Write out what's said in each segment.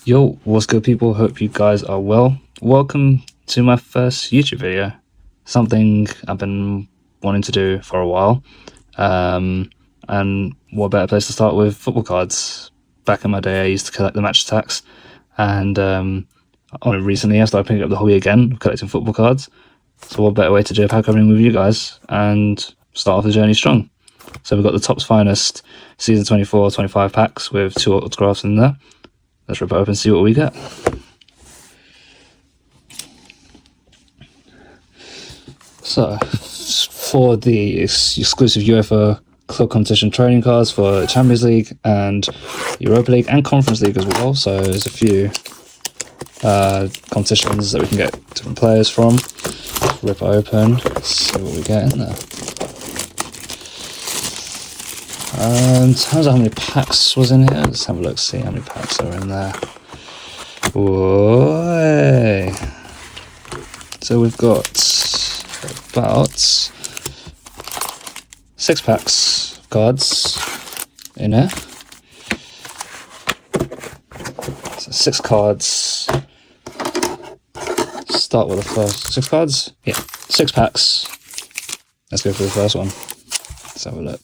Yo, what's good people? Hope you guys are well. Welcome to my first YouTube video. Something I've been wanting to do for a while. And what better place to start with football cards. Back in my day I used to collect the match attacks, and only recently I started picking up the hobby again, collecting football cards. So what better way to do a pack opening with you guys and start off the journey strong. So we've got the TOPPS Finest Season 24-25 packs with 2 autographs in there. Let's rip it open and see what we get. So, for the exclusive UEFA Club Competition trading cards for Champions League and Europa League and Conference League as well. So there's a few competitions that we can get different players from. Rip it open, see what we get in there. In terms of how many packs was in here, let's have a look, see how many packs are in there. Whoa. So we've got about 6 packs of cards in here. So 6 cards. Start with the first 6 cards. Yeah, 6 packs. Let's go for the first one. Let's have a look.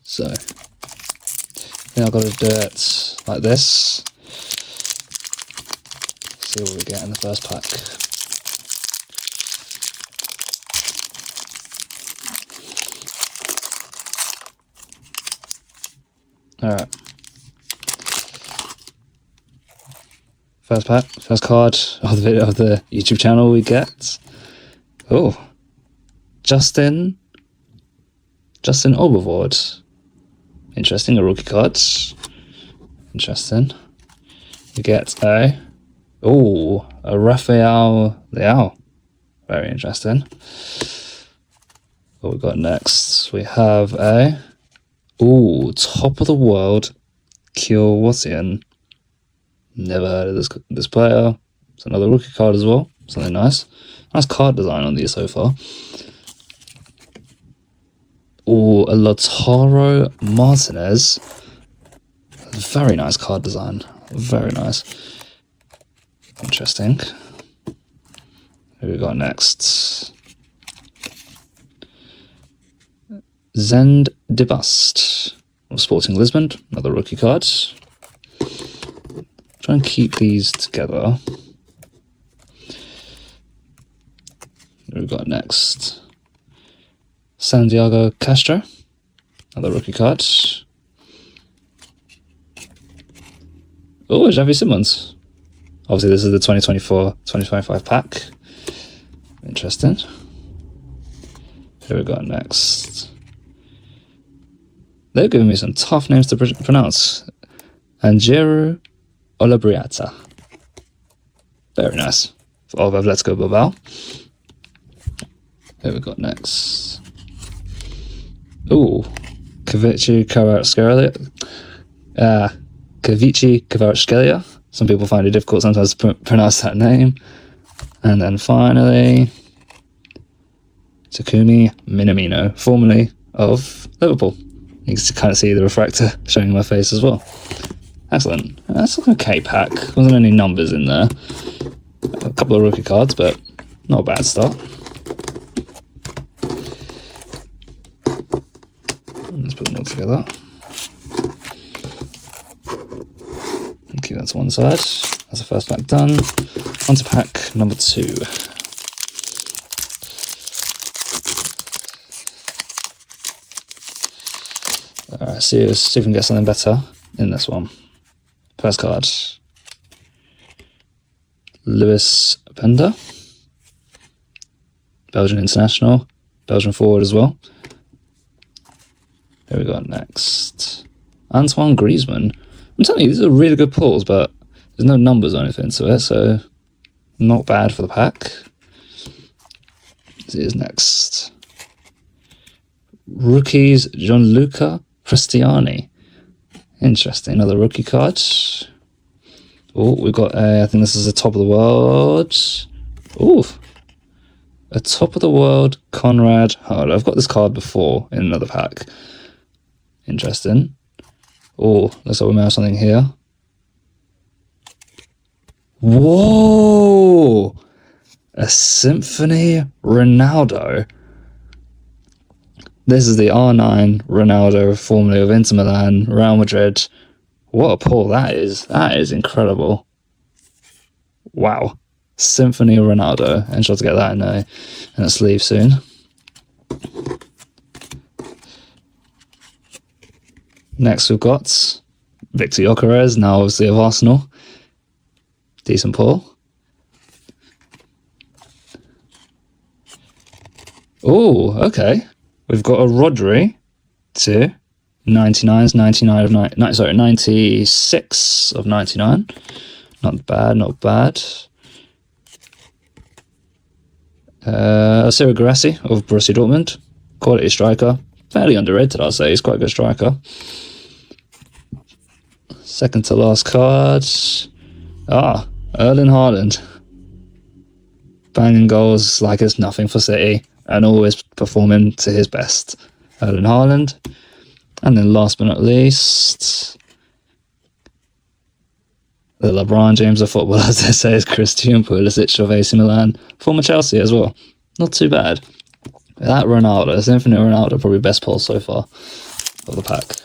So, I think I've got to do it like this. See what we get in the first pack. Alright. First pack, first card of the video of the YouTube channel we get. Oh, Justin Overvoort. Interesting, a rookie card. Interesting. We get a Rafael Leao. Very interesting. What we got next? We have a top of the world Kjolwasian. Never heard of this player. It's another rookie card as well. Something nice. Nice card design on these so far. A Lautaro Martinez. Very nice card design. Very nice. Interesting. Who we got next? Zend de Bust of Sporting Lisbon. Another rookie card. Try and keep these together. Who we got next? Santiago Castro, another rookie card. Xavi Simons. Obviously this is the 2024-2025 pack. Interesting. Who we got next? They're giving me some tough names to pronounce. Angeru Olabriata. Very nice. Of Atletico Bilbao. Who we got next? Kavici Kvaratskhelia. Some people find it difficult sometimes to pronounce that name. And then finally, Takumi Minamino, formerly of Liverpool. You can kind of see the refractor showing my face as well. Excellent. That's an okay pack. Wasn't any numbers in there. A couple of rookie cards, but not a bad start. Let's put them all together. And keep that to one side. That's the first pack done. On to pack number 2. Alright, see if we can get something better in this one. First card. Lewis Openda. Belgian international. Belgian forward as well. Here we got next. Antoine Griezmann. I'm telling you, these are really good pulls, but there's no numbers or anything to it, so not bad for the pack. Here's next. Rookies Gianluca Cristiani. Interesting, another rookie card. We've got I think this is a top of the world. A top of the world Conrad Hard. I've got this card before in another pack. Interesting. Oh, looks like we may have something here. Whoa! A Symphony Ronaldo. This is the R9 Ronaldo, formerly of Inter Milan, Real Madrid. What a pull that is. That is incredible. Wow. Symphony Ronaldo. And sure to get that in a sleeve soon. Next we've got Victor Gyökeres, now obviously of Arsenal. Decent pull. Oh, okay. We've got a Rodri to 99s, 99 of 96 of 99. Not bad, not bad. Ciro Guirassy of Borussia Dortmund. Quality striker. Fairly underrated, I'll say. He's quite a good striker. Second to last card. Erling Haaland. Banging goals like it's nothing for City and always performing to his best. Erling Haaland. And then last but not least, the LeBron James of football, as they say, is Christian Pulisic of AC Milan. Former Chelsea as well. Not too bad. That Ronaldo, Symphony Ronaldo, probably best pull so far of the pack.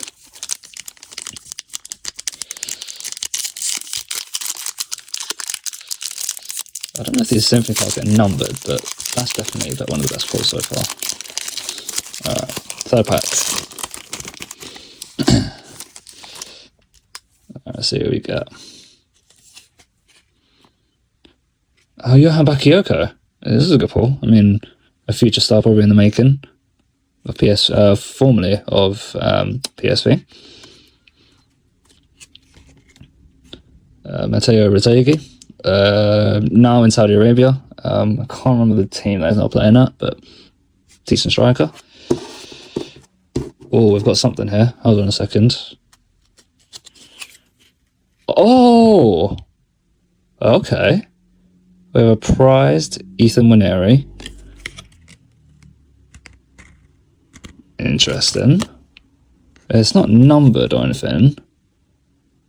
I don't know if these Symphony cards get numbered, but that's definitely one of the best pulls so far. Alright, third pack. Let's see what we get. Oh, Johan Bakayoko. This is a good pull. I mean, a future star probably in the making. Formerly of PSV. Matteo Retegui. Now in Saudi Arabia. I can't remember the team that he's not playing at, but decent striker. Oh, we've got something here. Hold on a second. Oh! Okay. We have a prized Ethan Nwaneri. Interesting. It's not numbered or anything,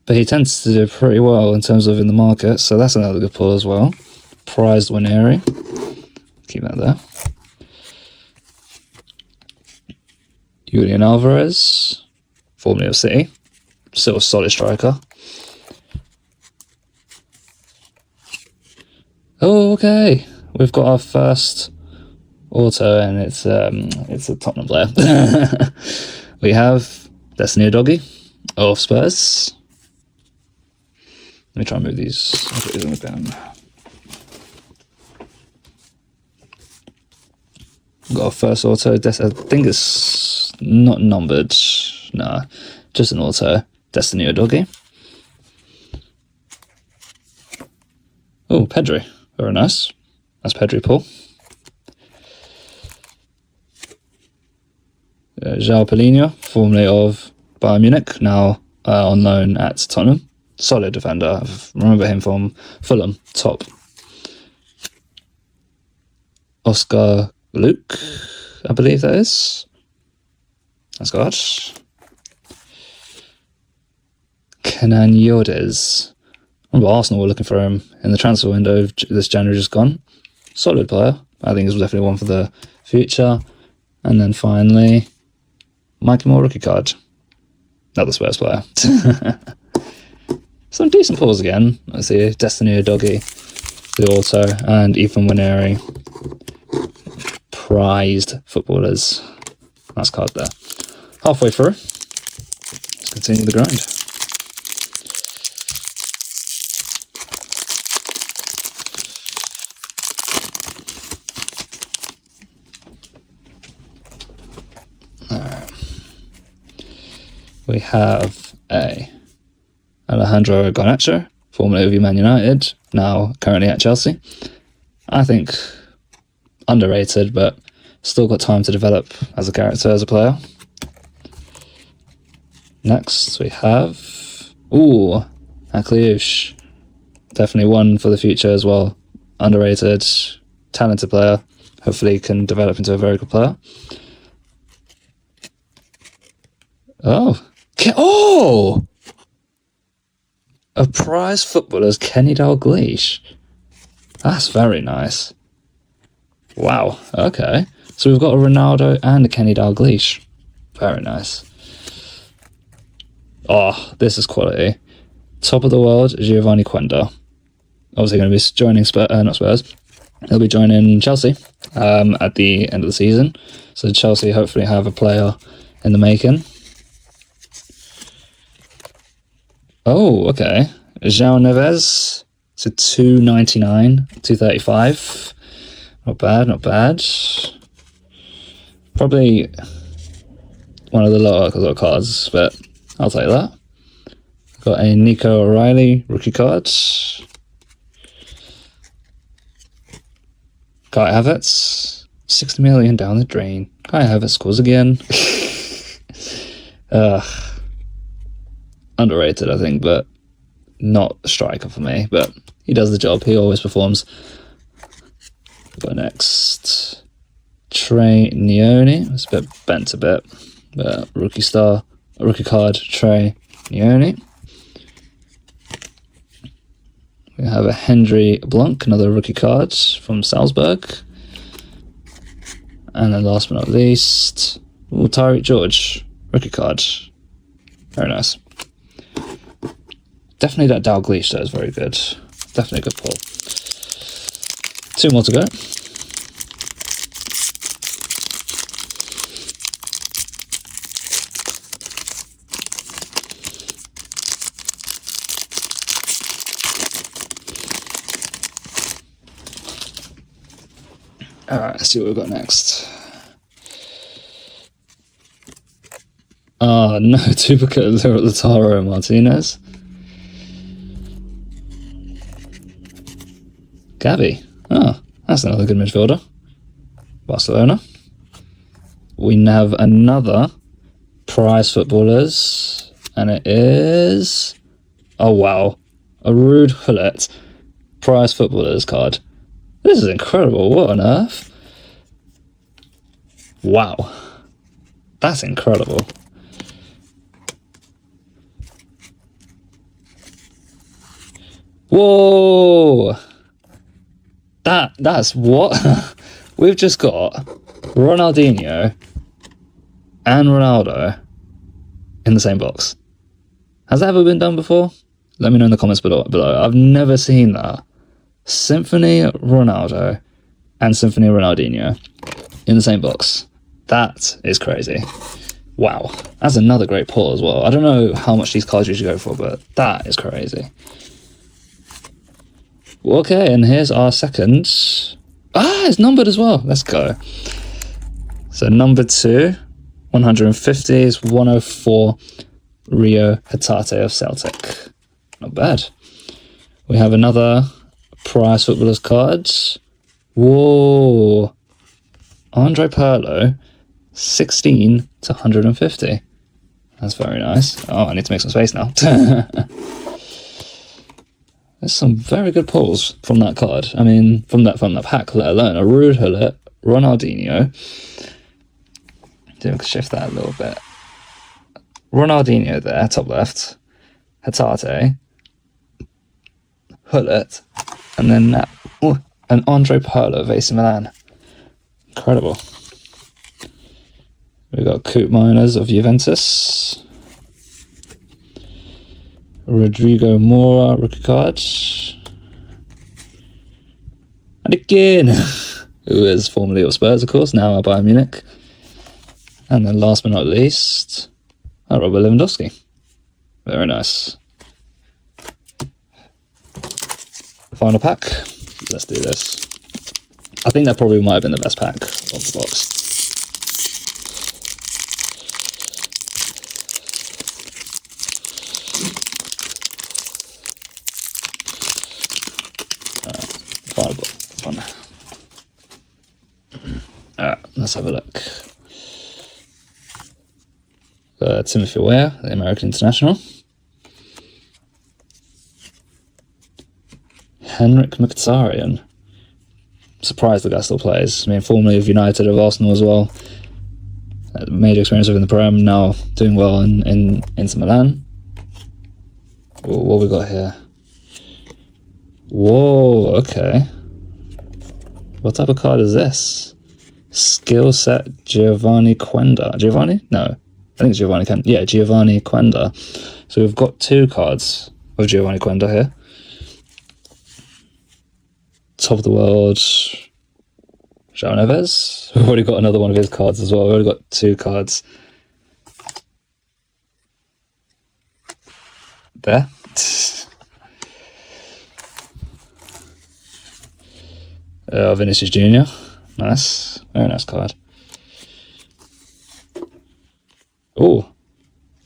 but he tends to do pretty well in terms of in the market, so that's another good pull as well. Prized Nwaneri. Keep that there. Julian Alvarez, formerly of City. Still a solid striker. Oh, okay. We've got our first auto, and it's a Tottenham player. We have Destiny Udogie of Spurs. Let me try and move these. I'll put these in the bin. Got our first auto. I think it's not numbered. Nah, just an auto. Destiny Udogie. Oh, Pedri. Very nice. That's Pedri pull. João Paulinho, formerly of Bayern Munich, now on loan at Tottenham. Solid defender. I remember him from Fulham. Top. Oscar Luke, I believe that is. That's God. Kenan Yildiz. I remember Arsenal were looking for him in the transfer window this January just gone. Solid player. I think he's definitely one for the future. And then finally, Mikey Moore rookie card. Another Spurs player. Some decent pulls again. I see Destiny Udogie, the auto, and Ethan Nwaneri. Prized footballers. Nice card there. Halfway through. Let's continue the grind. We have a Alejandro Garnacho, formerly of Man United, now currently at Chelsea. I think underrated, but still got time to develop as a character, as a player. Next we have Akliush. Definitely one for the future as well. Underrated, talented player. Hopefully can develop into a very good player. Oh, Oh! A prize footballer's Kenny Dalglish. That's very nice. Wow, okay. So we've got a Ronaldo and a Kenny Dalglish. Very nice. Oh, this is quality. Top of the world, Giovanni Quenda. Obviously going to be joining not Spurs. He'll be joining Chelsea at the end of the season. So Chelsea hopefully have a player in the making. Oh, okay. João Neves. So 299, 235. Not bad, not bad. Probably one of the lower cards, but I'll take that. Got a Nico O'Reilly rookie card. Kai Havertz, 60 million down the drain. Kai Havertz scores again. Underrated, I think, but not a striker for me. But he does the job. He always performs. Go next. Trey Nioni. It's a bit bent a bit, but rookie card. Trey Nioni. We have a Hendry Blanc, another rookie card from Salzburg. And then last but not least, Tyreek George, rookie card. Very nice. Definitely that Dalglish though is very good. Definitely a good pull. 2 more to go. Alright, let's see what we've got next. No, duplicate Lautaro Martinez. Gavi. Oh, that's another good midfielder. Barcelona. We have another prize footballers, and it is... Oh, wow. A Ruud Gullit prize footballers card. This is incredible. What on earth? Wow. That's incredible. Whoa! That's what? We've just got Ronaldinho and Ronaldo in the same box. Has that ever been done before? Let me know in the comments below. I've never seen that. Symphony Ronaldo and Symphony Ronaldinho in the same box. That is crazy. Wow. That's another great pull as well. I don't know how much these cards usually go for, but that is crazy. Okay, and here's our second. It's numbered as well. Let's go. So number 2, 150 is 104 Rio Hatate of Celtic. Not bad. We have another prize footballers cards. Whoa. Andre Pirlo, 16 to 150. That's very nice. Oh, I need to make some space now. There's some very good pulls from that card. I mean, from that pack, let alone a Ruud Gullit, Ronaldinho. We can shift that a little bit. Ronaldinho there, top left. Hatate. Gullit. And then that. An Andre Pirlo of AC Milan. Incredible. We've got Coop Miners of Juventus. Rodrigo Mora, rookie card. And again, who is formerly of Spurs, of course, now at Bayern Munich. And then last but not least, Robert Lewandowski. Very nice. Final pack. Let's do this. I think that probably might have been the best pack of the box. Fun. Let's have a look. Timothy Weah, the American international. Henrik Mkhitaryan. Surprised the guy still plays. I mean, formerly of United, of Arsenal as well. major experience within the Prem, now doing well in Inter Milan. What we got here? Whoa, okay. What type of card is this? Skill set Giovanni Quenda. Giovanni? No, I think it's Giovanni Quenda. Yeah, Giovanni Quenda. So we've got 2 cards of Giovanni Quenda here. Top of the world, João Neves. We've already got another one of his cards as well. We've already got 2 cards. There. Vinicius Jr. Nice. Very nice card. Oh,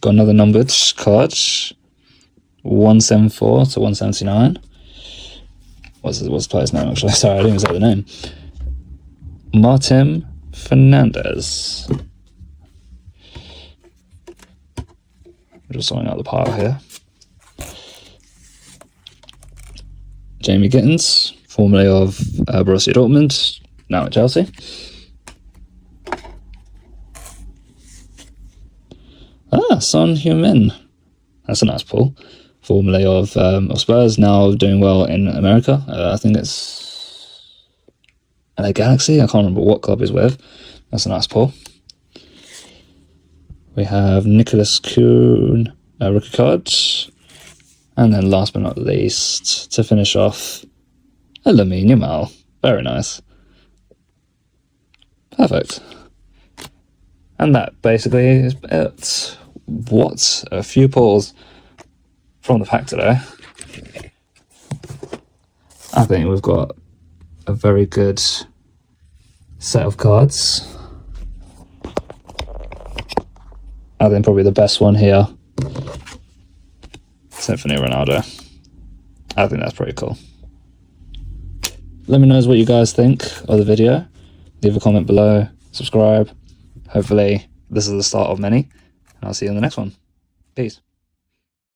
got another numbered card. 174 to 179. What's the player's name actually? Sorry, I didn't even say the name. Martin Fernandez. We're just sorting out the pile here. Jamie Gittins, formerly of Borussia Dortmund, now at Chelsea. Son Heung-min. That's a nice pull. Formerly of Spurs, now doing well in America. I think it's LA Galaxy. I can't remember what club he's with. That's a nice pull. We have Nicholas Kuhn, rookie card. And then last but not least, to finish off, Lamine Yamal. Very nice. Perfect. And that basically is it. What a few pulls from the pack today. I think we've got a very good set of cards. I think probably the best one here, Symphony Ronaldo. I think that's pretty cool. Let me know what you guys think of the video. Leave a comment below, subscribe. Hopefully this is the start of many, and I'll see you in the next one. Peace.